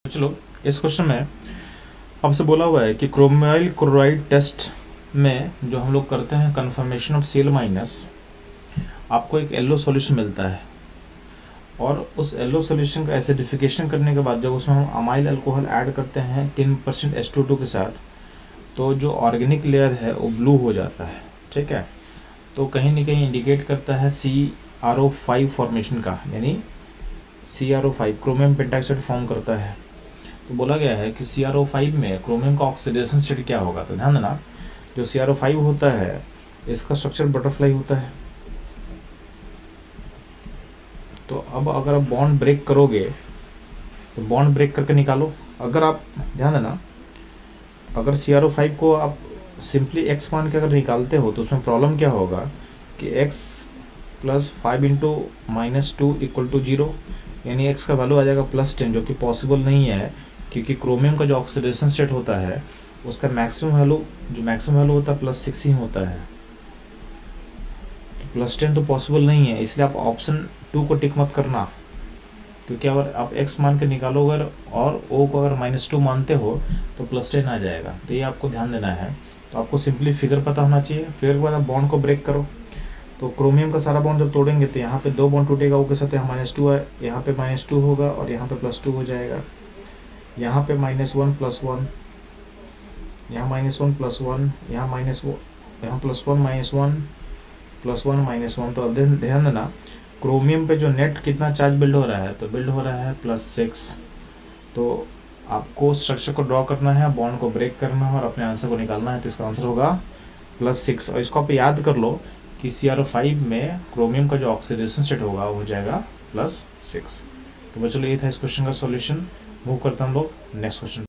चलो इस क्वेश्चन में आपसे बोला हुआ है कि क्रोमाइल क्लोराइड टेस्ट में जो हम लोग करते हैं कन्फर्मेशन ऑफ Cl माइनस, आपको एक येलो सॉल्यूशन मिलता है और उस येलो सॉल्यूशन का एसिडिफिकेशन करने के बाद जब उसमें हम अमाइल अल्कोहल ऐड करते हैं 10% H2O के साथ, तो जो ऑर्गेनिक लेयर है वो ब्लू हो जाता है। ठीक है, तो कहीं ना कहीं इंडिकेट करता है CrO5 फॉर्मेशन का, यानी CrO5 क्रोमियम पेंटाक्साइड फॉर्म करता है। तो बोला गया है कि CrO5 में क्रोमियम का ऑक्सीडेशन स्टेट क्या होगा। तो ध्यान देना, जो CrO5 होता है इसका स्ट्रक्चर बटरफ्लाई होता है। तो अब अगर आप बॉन्ड ब्रेक करोगे तो बॉन्ड ब्रेक करके निकालो। अगर आप ध्यान देना, अगर CrO5 को आप सिंपली x मान के अगर निकालते हो तो उसमें प्रॉब्लम क्या होगा कि x plus 5 into -2 equal to 0, यानी x का वैल्यू आ जाएगा +10, जो कि पॉसिबल नहीं है क्योंकि क्रोमियम का जो ऑक्सीडेशन स्टेट होता है उसका मैक्सिमम वैल्यू होता है +6 ही होता है। तो +10 तो पॉसिबल नहीं है, इसलिए आप ऑप्शन 2 को टिक मत करना, क्योंकि अगर आप x मान के निकालोगे और o को अगर -2 मानते हो तो +10 आ जाएगा। तो ये आपको ध्यान देना है। तो आपको सिंपली फिगर पता होना चाहिए। फिगर के बाद आप बॉन्ड को ब्रेक करो। तो क्रोमियम का सारा बॉन्ड जब तोड़ेंगे तो यहाँ पे 2 बॉन्ड टूटेगा, ओ के साथ यहाँ -2 है, यहाँ पे -2 होगा और यहाँ पे +2 हो जाएगा। यहाँ पे -1 +1, यहाँ -1 +1, यहाँ +1 -1 तो अब ध्यान देना, क्रोमियम पे जो नेट कितना चार्ज बिल्ड हो रहा है, तो बिल्ड हो रहा है +6। तो आपको स्ट्रक्चर को ड्रॉ करना है, बॉन्ड को ब्रेक करना है और अपने आंसर को निकालना है। तो इसका आंसर होगा +6। और इसको आप याद कर लो कि CrO5 में क्रोमियम का जो ऑक्सीडेशन स्टेट होगा वो हो जाएगा +6। तो बच्चों, ये था इस क्वेश्चन का सॉल्यूशन। मूव करते हैं हम लोग नेक्स्ट क्वेश्चन।